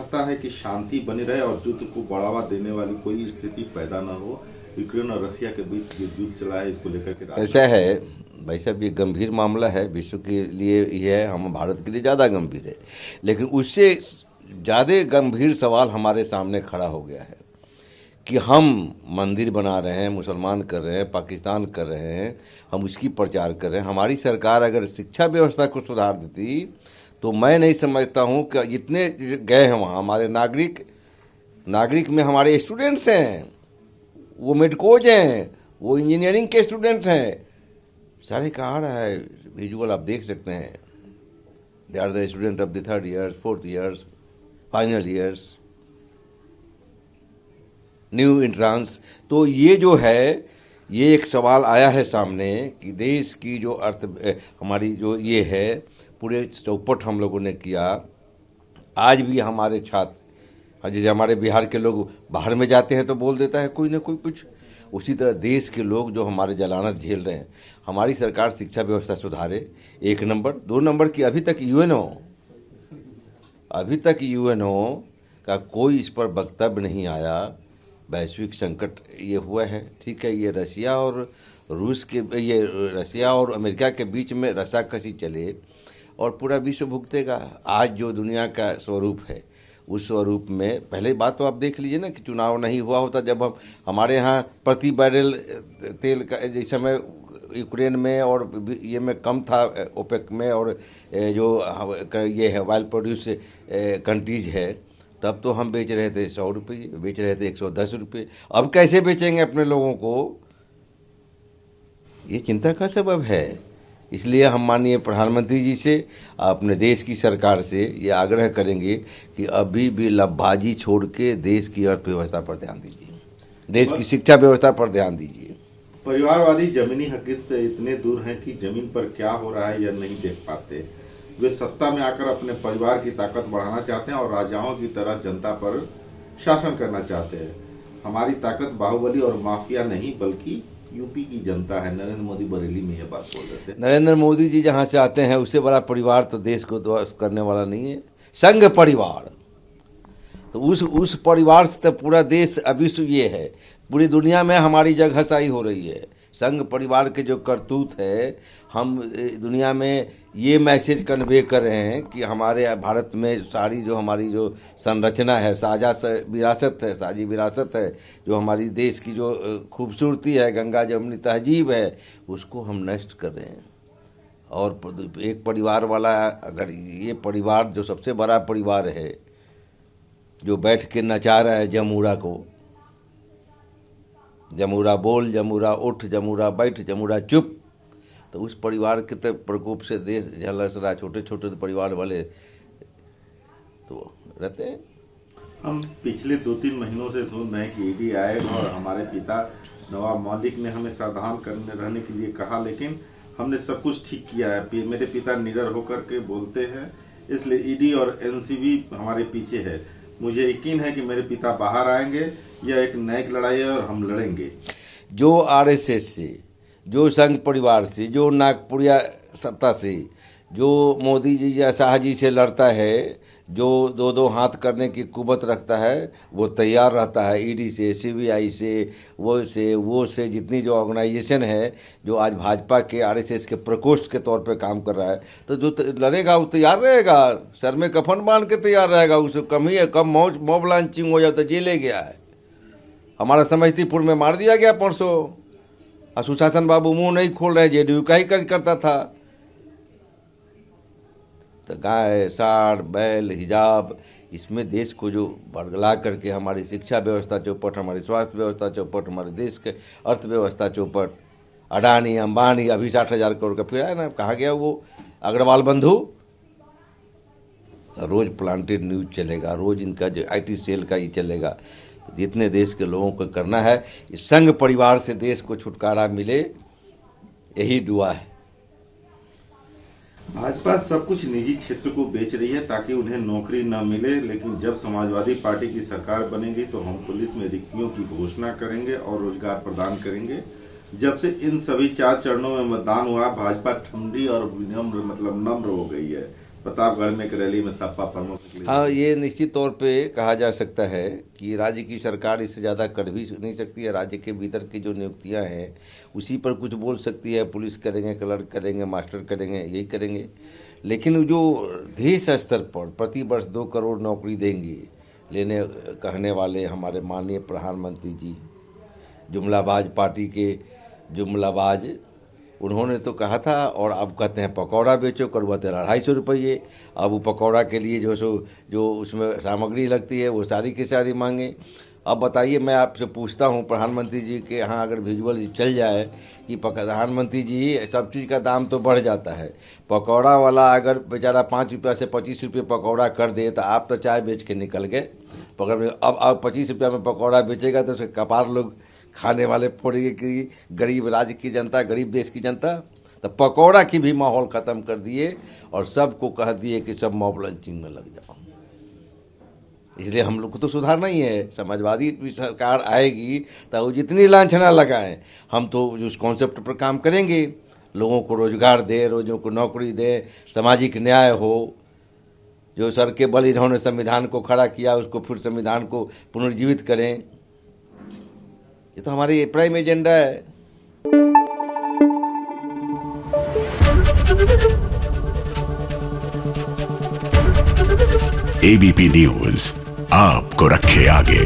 लगता है कि शांति बनी रहे और युद्ध को बढ़ावा देने वाली कोई स्थिति पैदा न हो? यूक्रेन और रशिया के बीच जो युद्ध चला है, इसको लेकर के ऐसा है भाई साहब, ये गंभीर मामला है, विश्व के लिए ये है, हम भारत के लिए ज़्यादा गंभीर है। लेकिन उससे ज़्यादा गंभीर सवाल हमारे सामने खड़ा हो गया है कि हम मंदिर बना रहे हैं, मुसलमान कर रहे हैं, पाकिस्तान कर रहे हैं, हम उसकी प्रचार कर रहे हैं। हमारी सरकार अगर शिक्षा व्यवस्था को सुधार देती तो मैं नहीं समझता हूँ कि जितने गए हैं वहाँ हमारे नागरिक में हमारे स्टूडेंट्स हैं, वो मेडकोज हैं, वो इंजीनियरिंग के स्टूडेंट हैं, सारे कहाँ रहा है विजुअल आप देख सकते हैं। They are the student of the 3rd years, 4th years, final years, new entrance. तो ये जो है, ये एक सवाल आया है सामने कि देश की जो हमारी जो ये है, पूरे चौपट हम लोगों ने किया। आज भी हमारे छात्र, जैसे हमारे बिहार के लोग बाहर में जाते हैं तो बोल देता है कोई ना कोई कुछ, उसी तरह देश के लोग जो हमारे जलानत झेल रहे हैं। हमारी सरकार शिक्षा व्यवस्था सुधारे, 1 नंबर। 2 नंबर की अभी तक यूएनओ का कोई इस पर वक्तव्य नहीं आया। वैश्विक संकट ये हुआ है, ठीक है, ये रशिया और अमेरिका के बीच में रस्साकसी चले और पूरा विश्व भुगतेगा। आज जो दुनिया का स्वरूप है, उस स्वरूप में पहले बात तो आप देख लीजिए ना कि चुनाव नहीं हुआ होता, जब हमारे यहाँ प्रति बैरल तेल का जिस समय यूक्रेन में और ये में कम था, ओपेक में, और जो ये है ऑयल प्रोड्यूस कंट्रीज है, तब तो हम बेच रहे थे 100 रुपये, बेच रहे थे 110 रुपये। अब कैसे बेचेंगे अपने लोगों को? ये चिंता का सबब है। इसलिए हम माननीय प्रधानमंत्री जी से, अपने देश की सरकार से ये आग्रह करेंगे कि अभी भी लब्बाजी छोड़ के देश की अर्थव्यवस्था पर ध्यान दीजिए, देश की शिक्षा व्यवस्था पर ध्यान दीजिए। परिवारवादी जमीनी हकीकत इतने दूर हैं कि जमीन पर क्या हो रहा है यह नहीं देख पाते। वे सत्ता में आकर अपने परिवार की ताकत बढ़ाना चाहते हैं और राजाओं की तरह जनता पर शासन करना चाहते हैं। हमारी ताकत बाहुबली और माफिया नहीं बल्कि यूपी की जनता है। नरेंद्र मोदी बरेली में यह बात बोल रहे थे। नरेंद्र मोदी जी जहां से आते हैं उससे बड़ा परिवार तो देश को ध्वस्त करने वाला नहीं है, संघ परिवार। तो उस परिवार से तो पूरा देश अविश्व ये है, पूरी दुनिया में हमारी जगहसाई हो रही है। संघ परिवार के जो करतूत है, हम दुनिया में ये मैसेज कन्वे कर रहे हैं कि हमारे भारत में सारी जो हमारी जो संरचना है, साझी विरासत है, जो हमारी देश की जो खूबसूरती है, गंगा जमुनी तहजीब है, उसको हम नष्ट कर रहे हैं। और एक परिवार वाला, अगर ये परिवार जो सबसे बड़ा परिवार है, जो बैठ के नचा रहा है जमूरा को, जमूरा बोल, जमूरा उठ, जमूरा बैठ, जमूरा चुप, तो उस परिवार के तो प्रकोप से देश झलस रहा। छोटे छोटे परिवार वाले तो रहते हैं। हम पिछले 2-3 महीनों से सुन रहे हैं कि ईडी आए और हमारे पिता नवाब मलिक ने हमें सावधान रहने के लिए कहा, लेकिन हमने सब कुछ ठीक किया है। मेरे पिता निडर होकर के बोलते हैं, इसलिए ईडी और एनसीबी हमारे पीछे है। मुझे यकीन है कि मेरे पिता बाहर आएंगे। यह एक न्यायिक लड़ाई है और हम लड़ेंगे। जो आरएसएस से, जो संघ परिवार से, जो नागपुरिया सत्ता से, जो मोदी जी या शाह जी से लड़ता है, जो 2-2 हाथ करने की कुवत रखता है, वो तैयार रहता है ईडी से, सीबीआई से, वो से जितनी जो ऑर्गेनाइजेशन है जो आज भाजपा के आरएसएस के प्रकोष्ठ के तौर पे काम कर रहा है, तो जो लड़ेगा वो तैयार रहेगा, सर में कफन बांध के तैयार रहेगा। उससे कम ही है, कम मॉब लॉन्चिंग हो जाए तो जेले गया है। हमारा समस्तीपुर में मार दिया गया परसों, और सुशासन बाबू मुंह नहीं खोल रहे, जेडीयू का ही करता था। तो गाय, साड़, बैल, हिजाब, इसमें देश को जो बरगला करके हमारी शिक्षा व्यवस्था चौपट, हमारी स्वास्थ्य व्यवस्था चौपट, हमारे देश के अर्थव्यवस्था चौपट, अडानी अंबानी, अभी 60,000 करोड़ का फिर आया ना, कहा गया वो अग्रवाल बंधु। रोज प्लांटेड न्यूज चलेगा, रोज इनका जो IT सेल का ही चलेगा। जितने देश के लोगों को करना है, इस संघ परिवार से देश को छुटकारा मिले, यही दुआ है। भाजपा सब कुछ निजी क्षेत्र को बेच रही है ताकि उन्हें नौकरी न मिले, लेकिन जब समाजवादी पार्टी की सरकार बनेगी तो हम पुलिस में रिक्तियों की घोषणा करेंगे और रोजगार प्रदान करेंगे। जब से इन सभी 4 चरणों में मतदान हुआ, भाजपा ठंडी और नम्र हो गई है। प्रतापगढ़ में एक रैली में सपा प्रमुख निकले। हाँ, ये निश्चित तौर पे कहा जा सकता है कि राज्य की सरकार इससे ज़्यादा कर भी नहीं सकती है। राज्य के भीतर की जो नियुक्तियां हैं उसी पर कुछ बोल सकती है, पुलिस करेंगे, क्लर्क करेंगे, मास्टर करेंगे, यही करेंगे। लेकिन जो देश स्तर पर प्रति वर्ष 2 करोड़ नौकरी देंगे लेने कहने वाले हमारे माननीय प्रधानमंत्री जी, जुमलाबाज पार्टी के जुमलाबाज, उन्होंने तो कहा था और अब कहते हैं पकौड़ा बेचो, कड़वा तेल 250 रुपये। अब वो पकौड़ा के लिए जो उसमें सामग्री लगती है वो सारी की सारी मांगे। अब बताइए, मैं आपसे पूछता हूँ प्रधानमंत्री जी के यहाँ अगर विजुअल चल जाए कि प्रधानमंत्री जी सब चीज़ का दाम तो बढ़ जाता है, पकौड़ा वाला अगर बेचारा 5 रुपया से 25 रुपये पकौड़ा कर दे तो आप तो चाय बेच के निकल गए। अब 25 रुपया में पकौड़ा बेचेगा तो उसके कपार लोग खाने वाले फोड़ेंगे कि गरीब राज्य की जनता, गरीब देश की जनता। तो पकौड़ा की भी माहौल ख़त्म कर दिए और सबको कह दिए कि सब मॉब लंचिंग में लग जाओ। इसलिए हम लोग को तो सुधारना ही है। समाजवादी सरकार आएगी तो वो जितनी लांछना लगाएं, हम तो उस कॉन्सेप्ट पर काम करेंगे। लोगों को रोजगार दे, लोगों को नौकरी दे, सामाजिक न्याय हो। जो सर के बल इन्होंने संविधान को खड़ा किया उसको फिर संविधान को पुनर्जीवित करें। ये तो हमारी प्राइम एजेंडा है। एबीपी न्यूज आपको रखे आगे।